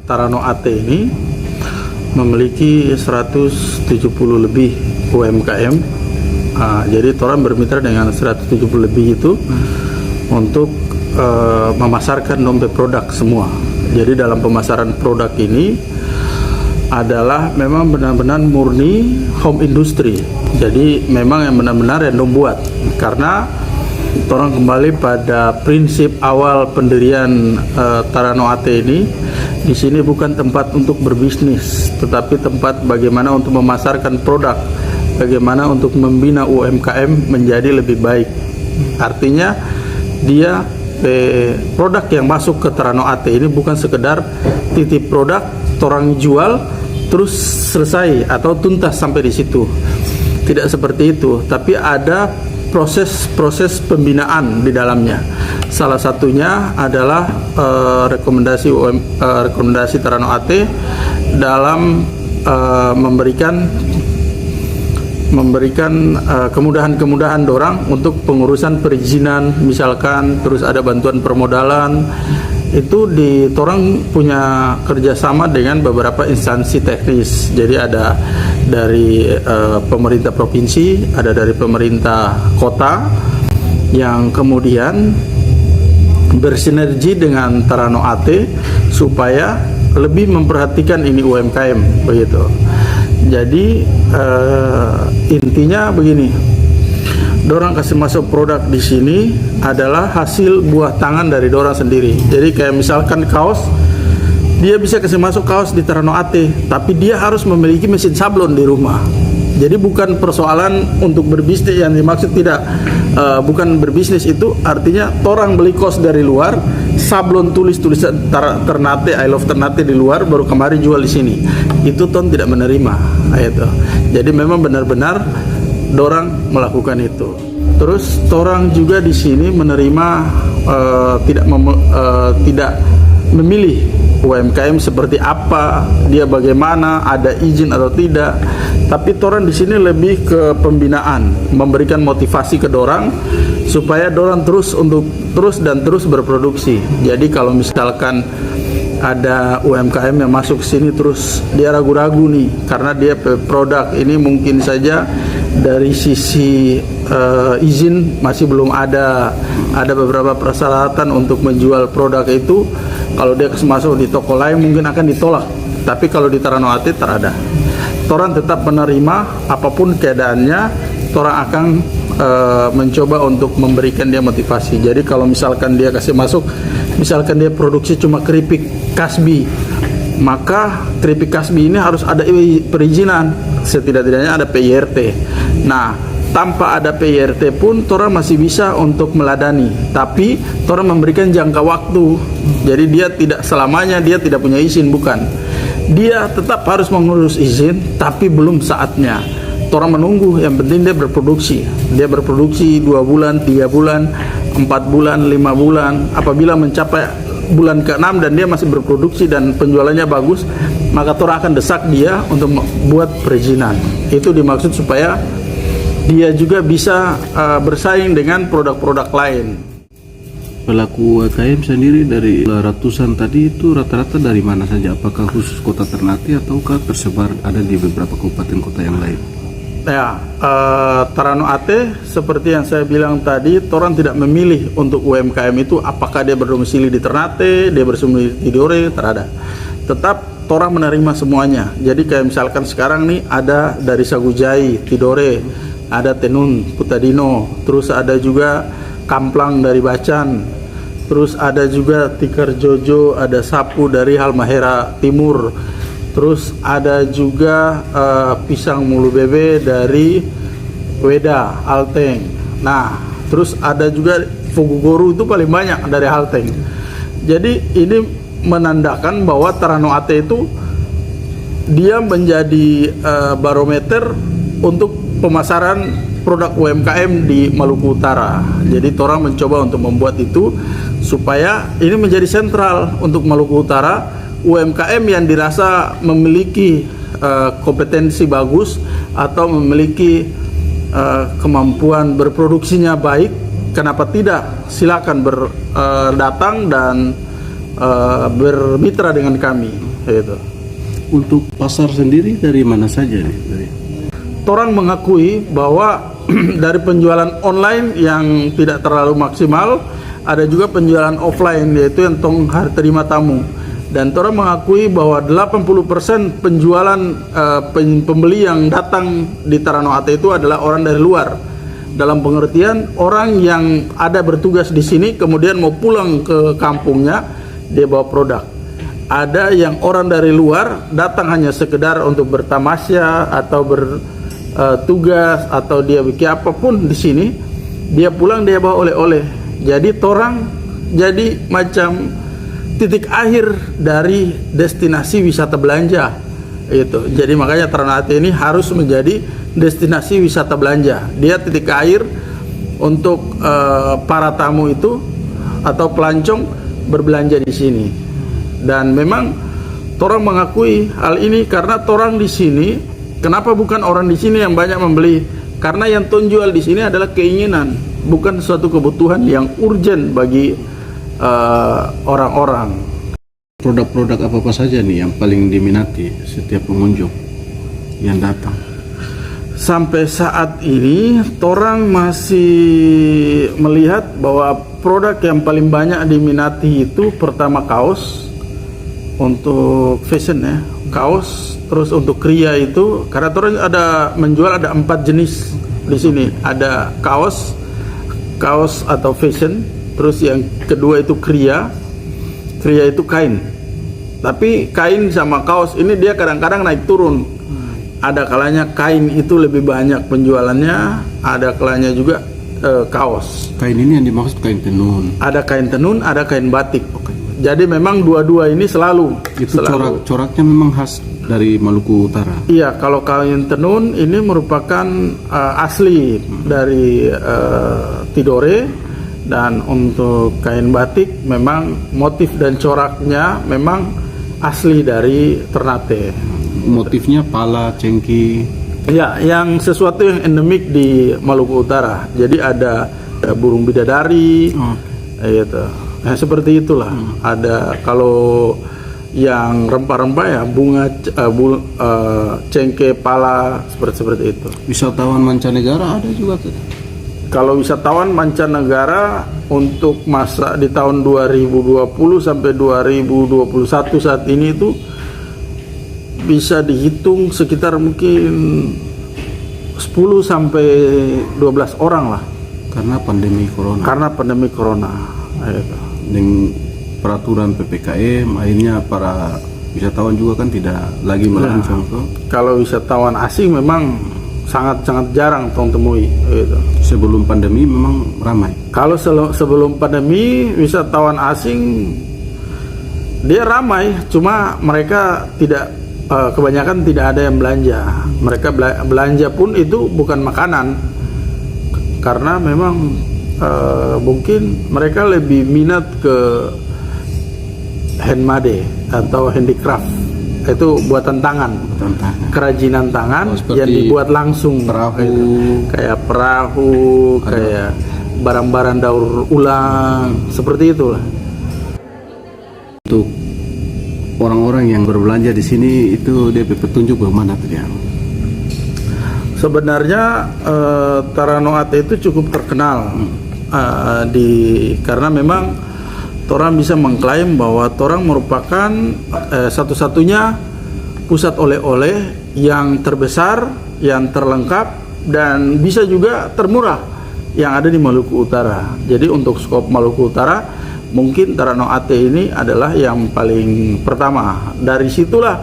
Tarano AT ini memiliki 170 lebih UMKM. Jadi orang bermitra dengan 170 lebih itu untuk memasarkan dompet produk semua. Jadi dalam pemasaran produk ini adalah memang benar-benar murni home industry. Jadi memang yang benar-benar yang buat. Karena orang kembali pada prinsip awal pendirian Tarano AT ini, di sini bukan tempat untuk berbisnis, tetapi tempat bagaimana untuk memasarkan produk, bagaimana untuk membina UMKM menjadi lebih baik. Artinya dia produk yang masuk ke Tarano AT ini bukan sekedar titip produk, orang jual terus selesai atau tuntas sampai di situ. Tidak seperti itu, tapi ada proses pembinaan di dalamnya. Salah satunya adalah rekomendasi Tarano AT dalam memberikan kemudahan-kemudahan dorang untuk pengurusan perizinan, misalkan, terus ada bantuan permodalan. Itu torang punya kerjasama dengan beberapa instansi teknis. Jadi ada dari pemerintah provinsi, ada dari pemerintah kota, yang kemudian bersinergi dengan Tarano AT supaya lebih memperhatikan ini UMKM, begitu. Jadi intinya begini, dorang kasih masuk produk di sini adalah hasil buah tangan dari dorang sendiri. Jadi kayak misalkan kaos, dia bisa kasih masuk kaos di Tarano AT, tapi dia harus memiliki mesin sablon di rumah. Jadi bukan persoalan untuk berbisnis yang dimaksud, tidak, bukan berbisnis itu artinya orang beli kaos dari luar, sablon tulisan Ternate, I love Ternate di luar, baru kemarin jual di sini. Itu ton tidak menerima, itu. Jadi memang benar-benar dorang melakukan itu. Terus orang juga di sini menerima tidak memilih UMKM seperti apa, dia bagaimana, ada izin atau tidak. Tapi orang di sini lebih ke pembinaan, memberikan motivasi ke dorang supaya dorang terus berproduksi. Jadi kalau misalkan ada UMKM yang masuk ke sini terus dia ragu-ragu nih karena dia produk ini mungkin saja dari sisi izin masih belum ada beberapa persyaratan untuk menjual produk itu. Kalau dia masuk di toko lain mungkin akan ditolak, tapi kalau di Tarano AT terada. Orang tetap menerima apapun keadaannya, orang akan mencoba untuk memberikan dia motivasi. Jadi kalau misalkan dia kasih masuk, misalkan dia produksi cuma keripik kasbi, maka keripik kasbi ini harus ada perizinan, setidak-tidaknya ada PIRT. Nah, tanpa ada PIRT pun orang masih bisa untuk meladani, tapi orang memberikan jangka waktu. Jadi dia tidak selamanya dia tidak punya izin, bukan. Dia tetap harus mengurus izin, tapi belum saatnya. Orang menunggu, yang penting dia berproduksi. Dia berproduksi 2 bulan, 3 bulan, 4 bulan, 5 bulan. Apabila mencapai bulan ke-6 dan dia masih berproduksi dan penjualannya bagus, maka orang akan desak dia untuk membuat perizinan. Itu dimaksud supaya dia juga bisa bersaing dengan produk-produk lain. Pelaku UMKM sendiri dari ratusan tadi itu rata-rata dari mana saja? Apakah khusus kota Ternate ataukah tersebar ada di beberapa kabupaten kota yang lain? Ya, Tarano AT seperti yang saya bilang tadi, orang tidak memilih untuk UMKM itu apakah dia berdomisili di Ternate, dia berdomisili di Tidore, terada. Tetap orang menerima semuanya. Jadi kayak misalkan sekarang nih ada dari Sagujai, Tidore, ada Tenun, Putadino, terus ada juga Kamplang dari Bacan, terus ada juga Tikar Jojo, ada Sapu dari Halmahera Timur, terus ada juga Pisang Mulu Bebe dari Weda, Halteng. Nah, terus ada juga Fugugoru, itu paling banyak dari Halteng. Jadi ini menandakan bahwa Tarano AT itu dia menjadi barometer untuk pemasaran produk UMKM di Maluku Utara. Jadi orang mencoba untuk membuat itu supaya ini menjadi sentral untuk Maluku Utara. UMKM yang dirasa memiliki kompetensi bagus atau memiliki kemampuan berproduksinya baik, kenapa tidak? Silakan datang dan bermitra dengan kami. gitu. Untuk pasar sendiri dari mana saja nih? Orang mengakui bahwa dari penjualan online yang tidak terlalu maksimal, ada juga penjualan offline, yaitu yang tong hari terima tamu. Dan orang mengakui bahwa 80% penjualan pembeli yang datang di Taranoate itu adalah orang dari luar. Dalam pengertian orang yang ada bertugas di sini kemudian mau pulang ke kampungnya, dia bawa produk. Ada yang orang dari luar datang hanya sekedar untuk bertamasya atau bertugas atau dia bikin apapun di sini, dia pulang dia bawa oleh-oleh. Jadi orang jadi macam titik akhir dari destinasi wisata belanja itu. Jadi makanya Ternate ini harus menjadi destinasi wisata belanja. Dia titik akhir untuk para tamu itu atau pelancong berbelanja di sini. Dan memang orang mengakui hal ini karena orang di sini, kenapa bukan orang di sini yang banyak membeli? Karena yang jual di sini adalah keinginan, bukan suatu kebutuhan yang urgent bagi orang-orang. Produk-produk apa saja nih yang paling diminati setiap pengunjung yang datang? Sampai saat ini orang masih melihat bahwa produk yang paling banyak diminati itu pertama kaos untuk fashion ya, kaos. Terus untuk kria itu karena orang ada menjual ada 4 jenis di sini. Ada kaos atau fashion. Terus yang kedua itu kria itu kain. Tapi kain sama kaos ini dia kadang-kadang naik turun. Ada kalanya kain itu lebih banyak penjualannya, ada kalanya juga kaos. Kain ini yang dimaksud kain tenun. Ada kain tenun, ada kain batik. Jadi memang dua-dua ini selalu. Itu coraknya memang khas dari Maluku Utara. Iya, kalau kain tenun ini merupakan asli dari Tidore. Dan untuk kain batik memang motif dan coraknya memang asli dari Ternate. Motifnya pala, cengki. Ya, yang sesuatu yang endemik di Maluku Utara. Jadi ada burung bidadari, gitu. Nah, seperti itulah. Ada kalau yang rempah-rempah ya bunga, cengke, pala seperti itu. Wisatawan mancanegara ada juga tuh. Kalau wisatawan mancanegara untuk masa di tahun 2020 sampai 2021 saat ini itu bisa dihitung sekitar mungkin 10 sampai 12 orang lah. Karena pandemi corona. Dengan peraturan PPKM akhirnya para wisatawan juga kan tidak lagi melancong tuh. Kalau wisatawan asing memang sangat jarang temui gitu. Sebelum pandemi memang ramai. Kalau sebelum pandemi wisatawan asing dia ramai, cuma mereka tidak kebanyakan tidak ada yang belanja. Mereka belanja pun itu bukan makanan, karena memang mungkin mereka lebih minat ke handmade atau handicraft. Itu buatan tangan, kerajinan tangan yang dibuat langsung, kayak perahu, kayak barang-barang daur ulang, seperti itulah. Untuk orang-orang yang berbelanja di sini itu dia petunjuk bagaimana tuh dia? Sebenarnya Taranoate itu cukup terkenal karena memang orang bisa mengklaim bahwa orang merupakan satu-satunya pusat oleh-oleh yang terbesar, yang terlengkap, dan bisa juga termurah yang ada di Maluku Utara. Jadi untuk skop Maluku Utara, mungkin Taranoate ini adalah yang paling pertama. Dari situlah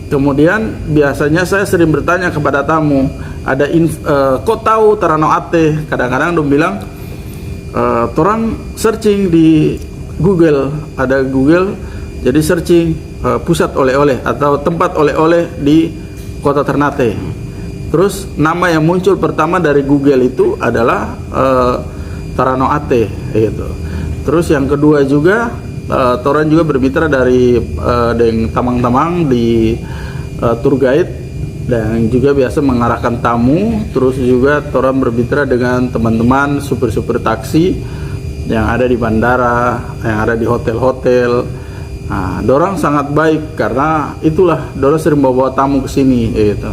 kemudian biasanya saya sering bertanya kepada tamu, kok tahu Taranoate? Kadang-kadang dong bilang, orang searching di Google, ada Google, jadi searching pusat oleh-oleh atau tempat oleh-oleh di kota Ternate. Terus nama yang muncul pertama dari Google itu adalah Taranoate gitu. Terus yang kedua juga Toran juga bermitra dengan tamang-tamang di tour guide dan juga biasa mengarahkan tamu. Terus juga Toran bermitra dengan teman-teman supir-supir taksi yang ada di bandara, yang ada di hotel-hotel, Nah, dorang sangat baik karena itulah dorang sering bawa tamu ke sini gitu.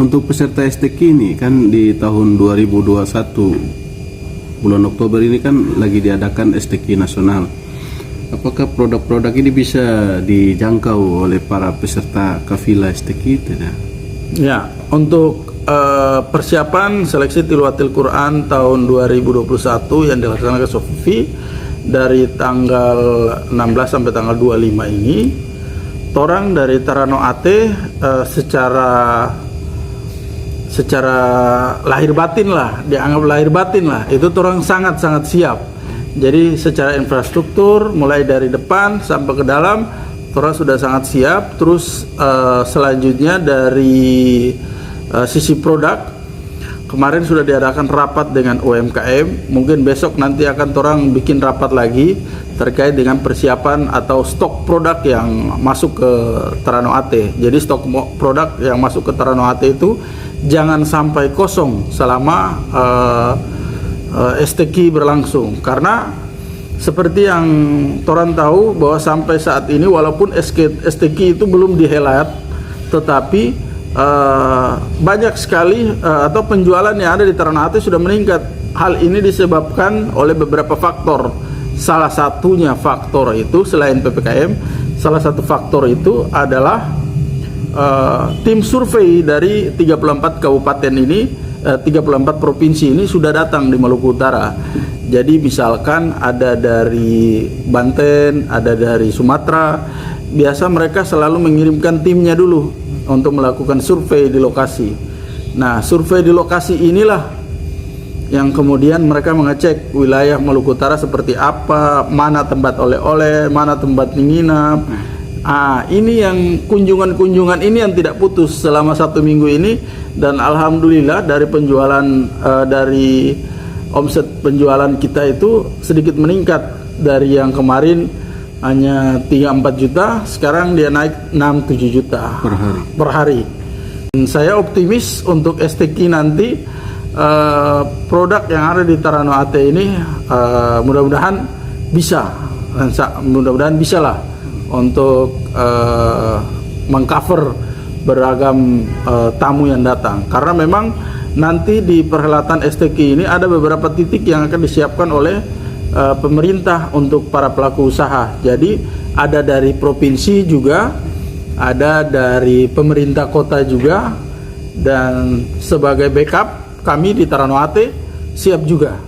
Untuk peserta STQ ini kan di tahun 2021 bulan Oktober ini kan lagi diadakan STQ nasional. Apakah produk-produk ini bisa dijangkau oleh para peserta kafilah STQ tidak? Ya, untuk persiapan seleksi Tilawatil Quran tahun 2021 yang dilaksanakan Sofi dari tanggal 16 sampai tanggal 25 ini, torang dari Tarano Ate secara lahir batin lah, dianggap lahir batin lah, itu torang sangat-sangat siap. Jadi secara infrastruktur mulai dari depan sampai ke dalam torang sudah sangat siap. Terus selanjutnya dari sisi produk, kemarin sudah diadakan rapat dengan UMKM. Mungkin besok nanti akan torang bikin rapat lagi terkait dengan persiapan atau stok produk yang masuk ke Tarano Ate. Jadi stok produk yang masuk ke Tarano Ate itu jangan sampai kosong selama STQ berlangsung, karena seperti yang torang tahu bahwa sampai saat ini walaupun STQ itu belum dihelat, tetapi banyak sekali atau penjualan yang ada di Tarano Ate sudah meningkat. Hal ini disebabkan oleh beberapa faktor. Salah satunya faktor itu selain PPKM, salah satu faktor itu adalah tim survei dari 34 kabupaten ini, 34 provinsi ini sudah datang di Maluku Utara. Jadi misalkan ada dari Banten, ada dari Sumatera, biasa mereka selalu mengirimkan timnya dulu untuk melakukan survei di lokasi. Nah, survei di lokasi inilah yang kemudian mereka mengecek wilayah Maluku Utara seperti apa, mana tempat oleh-oleh, mana tempat menginap. Ini yang kunjungan-kunjungan ini yang tidak putus selama 1 minggu ini, dan alhamdulillah dari penjualan dari omset penjualan kita itu sedikit meningkat dari yang kemarin hanya 3-4 juta, sekarang dia naik 6-7 juta per hari. Dan saya optimis untuk STQ nanti produk yang ada di Tarano Ate ini mudah-mudahan bisa lah untuk mengcover beragam tamu yang datang, karena memang nanti di perhelatan STQ ini ada beberapa titik yang akan disiapkan oleh pemerintah untuk para pelaku usaha. Jadi ada dari provinsi juga, ada dari pemerintah kota juga, dan sebagai backup kami di Tarano Ate siap juga